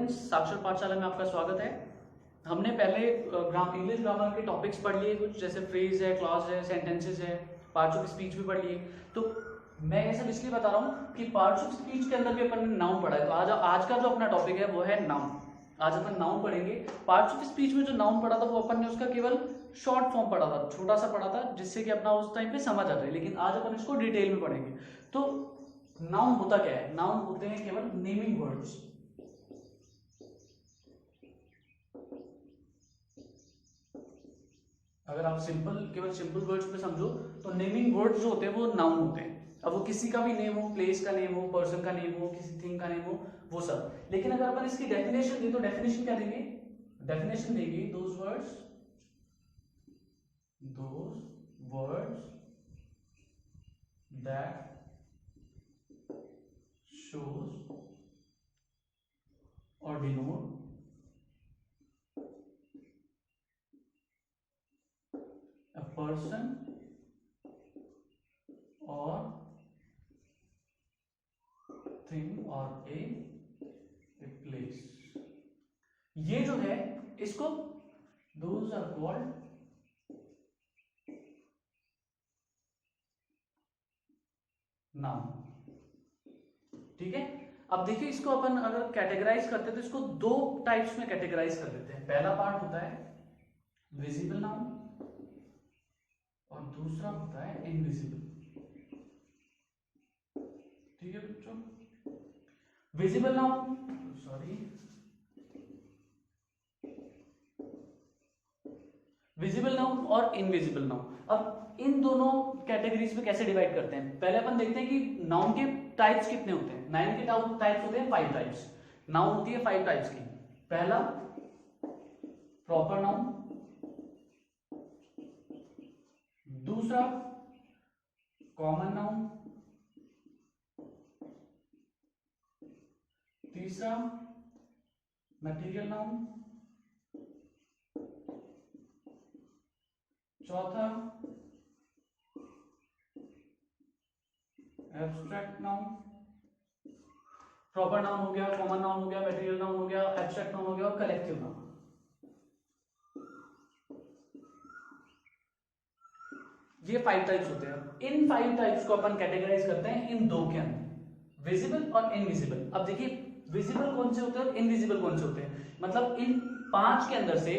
Students, साक्षर पाठशाला में आपका स्वागत है। हमने पहले इंग्लिश ग्रामर के टॉपिक्स पढ़ लिए, कुछ जैसे फ्रेज है, क्लॉज है, सेंटेंसेस है, पार्ट्स ऑफ स्पीच भी पढ़ लिए। तो मैं ये सब इसलिए बता रहा हूँ कि पार्ट्स ऑफ स्पीच के अंदर भी अपन ने नाउन पढ़ा है। तो आज का जो अपना टॉपिक है वो है नाउन। आज अपन नाउन पढ़ेंगे। पार्ट्स ऑफ स्पीच में जो नाउन पढ़ा था वो अपन ने उसका केवल शॉर्ट फॉर्म पढ़ा था, छोटा सा पढ़ा था, जिससे कि अपना उस टाइम पे समझ आ जाए। लेकिन आज अपन इसको डिटेल में पढ़ेंगे। तो नाउन होता क्या है? नाउन होते हैं केवल नेमिंग वर्ड्स। अगर आप केवल सिंपल वर्ड्स में समझो तो नेमिंग वर्ड्स जो होते हैं वो नाउन होते हैं। अब वो किसी का भी नेम हो, प्लेस का नेम हो, पर्सन का नेम हो, किसी थिंग का नेम हो, वो सब। लेकिन अगर अपन इसकी डेफिनेशन दें तो डेफिनेशन क्या देंगे? डेफिनेशन देंगे दोज वर्ड्स दैट शोज और denote a person or thing or a place। ये जो है इसको those are called noun। ठीक है। अब देखिए, इसको अपन अगर कैटेगराइज करते हैं तो इसको दो टाइप्स में कैटेगराइज कर देते हैं। पहला पार्ट होता है विजिबल नाउन और दूसरा होता है इनविजिबल। ठीक है बच्चों, विजिबल नाउन विजिबल नाउन और इनविजिबल नाउन। अब इन दोनों कैटेगरीज में कैसे डिवाइड करते हैं? पहले अपन देखते हैं कि नाउन के टाइप्स कितने होते हैं। नाउन के टाइप्स होते हैं 5 टाइप्स। नाउन होती है 5 टाइप्स की। पहला प्रॉपर नाउन, दूसरा कॉमन नाउन, तीसरा मटेरियल नाउन, चौथा एब्स्ट्रैक्ट नाउन। प्रॉपर नाउन हो गया, कॉमन नाउन हो गया, मटेरियल नाउन हो गया, एब्स्ट्रैक्ट नाउन हो गया और कलेक्टिव नाउन। ये 5 टाइप्स होते हैं। इन 5 टाइप्स को अपन कैटेगराइज करते हैं इन दो के अंदर, विजिबल और इनविजिबल। अब देखिए, विजिबल कौन से होते हैं और इनविजिबल कौन से होते हैं। मतलब इन 5 के अंदर से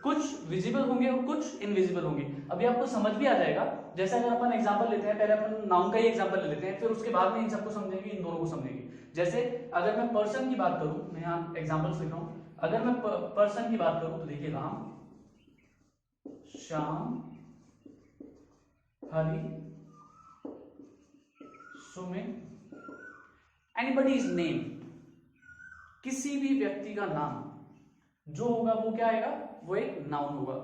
कुछ विजिबल होंगे और कुछ इनविजिबल होंगे। अभी आपको समझ भी आ जाएगा। जैसे अगर अपन एग्जांपल लेते हैं, पहले अपन नाउन का ही एग्जांपल ले लेते हैं, फिर उसके बाद में इन सबको समझेंगे, इन दोनों को समझेंगे। जैसे अगर मैं पर्सन की बात करूं, मैं यहाँ एग्जांपल्स लिख रहा हूं। अगर मैं पर्सन की बात करूं तो देखिए, Ram, Shyam, Hari, Sumit, anybody is name. किसी भी व्यक्ति का नाम जो होगा वो क्या आएगा? वो एक नाउन होगा।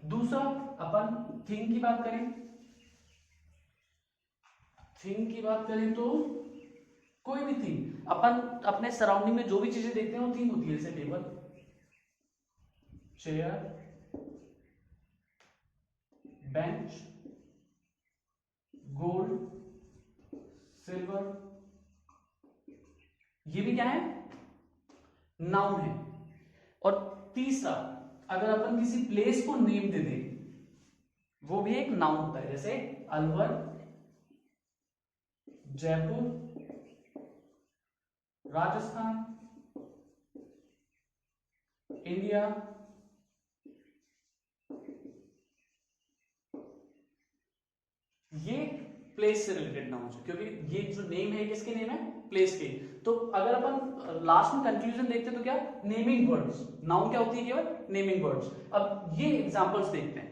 दूसरा, अपन थिंग की बात करें, तो कोई भी थिंग, अपन अपने सराउंडिंग में जो भी चीजें देखते हैं वो थिंग होती है। जैसे table, chair, bench, gold, silver, ये भी क्या है? नाउन है। और तीसरा, अगर अपन किसी प्लेस को नेम दे दें वो भी एक नाउन होता है। जैसे अलवर, जयपुर, राजस्थान, इंडिया। ये प्लेस से रिलेटेड नाउन है, क्योंकि ये जो नेम है किसके नेम है? प्लेस के। तो अगर अपन लास्ट में कंक्लूजन देखते तो क्या? Naming words. नाउन क्या होती है? केवल नेमिंग वर्ड्स। अब ये एग्जांपल्स देखते हैं।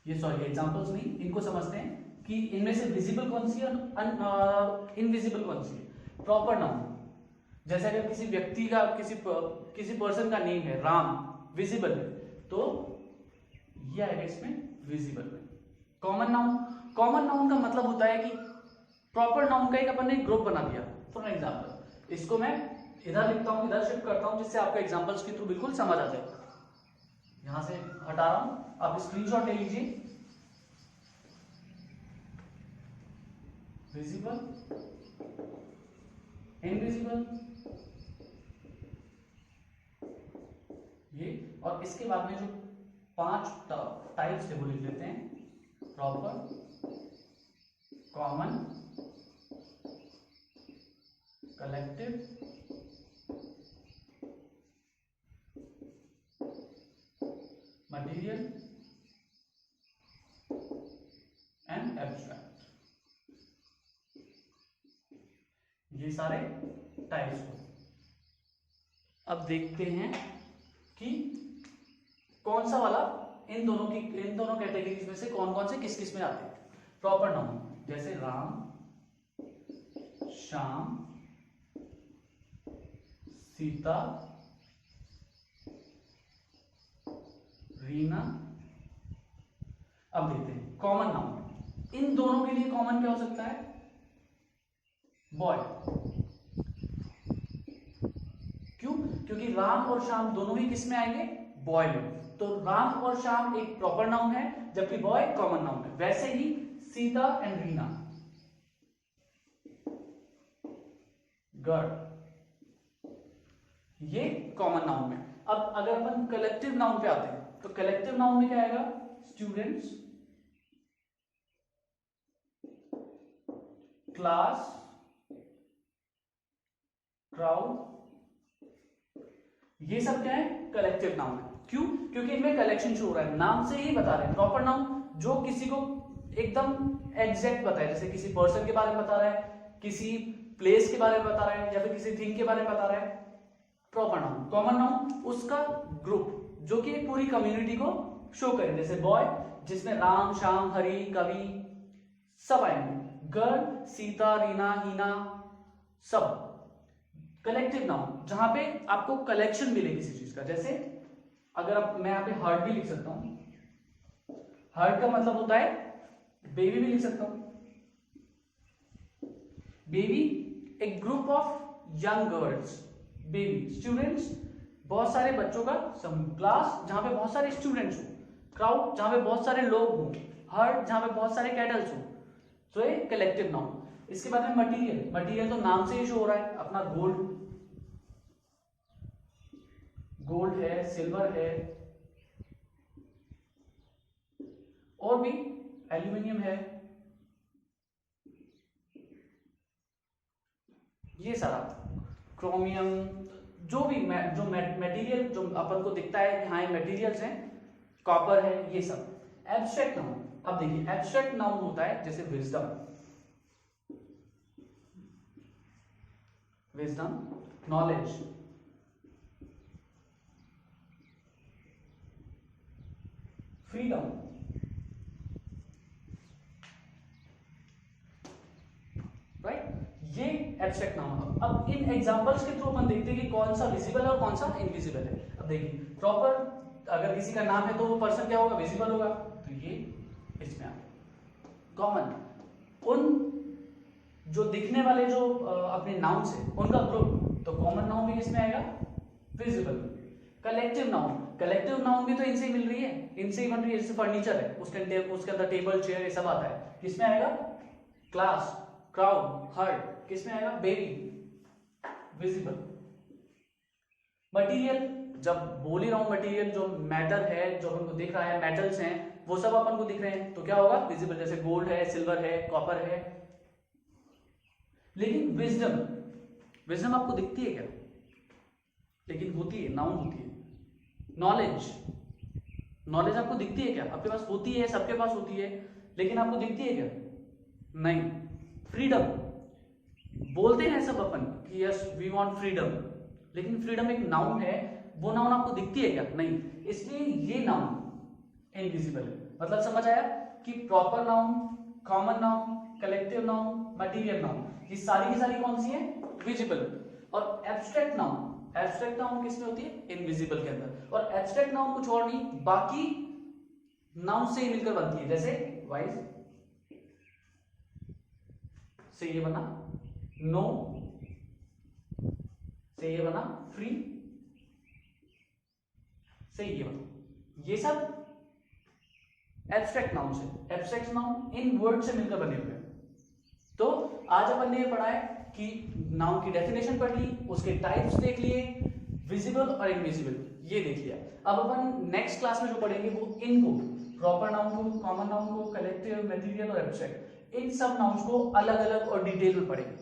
ये एग्जांपल्स नहीं, इनको समझते हैं कि इनमें से विजिबल कौन सी है और इनविजिबल कौन सी है। प्रॉपर नाउन, जैसे अगर किसी व्यक्ति का, किसी पर्सन का नेम है राम, विजिबल है, तो ये आएगा इसमें विजिबल में। कॉमन नाउन का मतलब होता है कि प्रॉपर नाउन का एक अपन ने ग्रुप बना दिया। फॉर एग्जांपल, इसको मैं इधर लिखता हूं, इधर शिफ्ट करता हूं, जिससे आपको एग्जांपल्स के थ्रू बिल्कुल समझ आ जाए। यहां से हटा रहा हूं, आप स्क्रीनशॉट ले लीजिए। विजिबल, इनविजिबल, और इसके बाद में जो 5 टाइप्स थे वो लिख लेते हैं। Proper, common, collective, material and abstract, ये सारे टाइप्स हो। अब देखते हैं कि कौन सा वाला इन दोनों कैटेगरीज में से कौन कौन से किस किस में आते हैं। प्रॉपर नाउन जैसे राम, श्याम, सीता, रीना। अब देखते हैं कॉमन नाउन। इन दोनों के लिए कॉमन क्या हो सकता है? बॉय। क्यों? क्योंकि राम और श्याम दोनों ही किस में आएंगे? बॉय में। तो राम और श्याम एक प्रॉपर नाउन है, जबकि बॉय कॉमन नाउन है। वैसे ही सीता एंड रीना, गर्ल, ये कॉमन नाउन में। अब अगर अपन कलेक्टिव नाउन पे आते हैं तो कलेक्टिव नाउन में क्या आएगा? स्टूडेंट्स, क्लास, क्राउड, ये सब क्या है? कलेक्टिव नाउन है। क्यों? क्योंकि इनमें कलेक्शन शो हो रहा है, नाम से ही बता रहे हैं। प्रॉपर नाउन जो किसी को एकदम एग्जैक्ट बताए, जैसे किसी पर्सन के बारे में बता रहा है, किसी प्लेस के बारे में बता रहा है, या फिर किसी थिंग के बारे में बता रहा है, प्रॉपर नाउन। कॉमन नाउन उसका ग्रुप जो कि पूरी कम्युनिटी को शो करे, जैसे बॉय जिसमें राम, श्याम, हरि, कवि सब आएंगे, गर्ल, सीता, रीना, हीना, सब। कलेक्टिव नाउन जहां पे आपको कलेक्शन मिले किसी चीज का, जैसे अगर मैं यहां पे हर्ट भी लिख सकता हूं। हर्ट का मतलब होता है बेबी भी लिख सकता हूं। बेबी एक group of young girls, baby, students बहुत सारे बच्चों का समूह, क्लास जहां पे बहुत सारे स्टूडेंट्स हो, क्राउड जहां पे बहुत सारे लोग हो, हर्ट जहां पे बहुत सारे कैटल्स हो। तो ये कलेक्टिव नाउन। इसके बाद में मटीरियल। मटीरियल तो नाम से ही शो हो रहा है, अपना गोल्ड, गोल्ड है, सिल्वर है, और भी एल्यूमिनियम है, ये सारा क्रोमियम, जो भी जो मटेरियल जो अपन को दिखता है कि हाँ ये मटेरियल्स हैं, कॉपर है, ये सब। Abstract noun. अब देखिए एब्स्ट्रैक्ट नाउन होता है जैसे wisdom, wisdom, knowledge, freedom, right, ये एब्स्ट्रैक्ट नाउन। अब इन एग्जांपल्स के थ्रू अपन देखते हैं कि कौन सा विजिबल है और कौन सा इनविजिबल है। अब देखिए प्रॉपर, अगर किसी का नाम है तो वो पर्सन क्या होगा? विजिबल होगा, तो ये इसमें आ गया। कॉमन, उन जो दिखने वाले जो अपने नाउन्स है उनका ग्रुप, तो कॉमन नाउन भी इसमें आएगा, visible. Collective noun, collective noun भी तो इनसे ही मिल रही है, इनसे ही बन रही है। जैसे फर्नीचर है, उसके अंदर टेबल, चेयर, ये सब आता है, किसमें आएगा? क्लास, क्राउड, हर्ट, किसमें आएगा? Baby, visible. मटीरियल, जब बोल ही रहा हूं मटीरियल, जो मैटर है, जो अपन को दिख रहा है, मेटल्स हैं, वो सब अपन को दिख रहे हैं, तो क्या होगा? विजिबल। जैसे गोल्ड है, सिल्वर है, कॉपर है। लेकिन विजडम, विजडम आपको दिखती है क्या? लेकिन होती है, नाउन होती है। नॉलेज, नॉलेज आपको दिखती है क्या? आपके पास होती है, सबके पास होती है, लेकिन आपको दिखती है क्या? नहीं। फ्रीडम, बोलते हैं सब अपन कि यस वी वांट फ्रीडम, लेकिन फ्रीडम एक नाउन है, वो नाउन आपको दिखती है क्या? नहीं। इसलिए ये नाउन इनविजिबल है। मतलब समझ आया कि proper noun, common noun, collective noun, material noun, ये सारी की सारी कौन सी है? विजिबल। और एब्स्ट्रैक्ट नाउन, एब्स्ट्रैक्ट नाउन किसमें होती है? इनविजिबल के अंदर। और एब्स्ट्रैक्ट नाउन कुछ और नहीं, बाकी नाउन से ही मिलकर बनती है। जैसे वाइज से ये बना, नो से ये बना, फ्री से ये बना, ये सब एब्स्ट्रैक्ट नाउन से। एब्स्ट्रैक्ट नाउन इन वर्ड से मिलकर बने हुए हैं। तो आज अपन ने ये पढ़ा है कि नाउन की डेफिनेशन पढ़ ली, उसके टाइप्स देख लिए, विजिबल और इनविजिबल, ये देख लिया। अब अपन नेक्स्ट क्लास में जो पढ़ेंगे वो इनको, प्रॉपर नाउन को, कॉमन नाउन को, कलेक्टिव, मटेरियल और एब्स्ट्रैक्ट, इन सब नाउन्स को अलग अलग और डिटेल में पढ़ेंगे।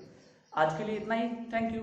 आज के लिए इतना ही, थैंक यू।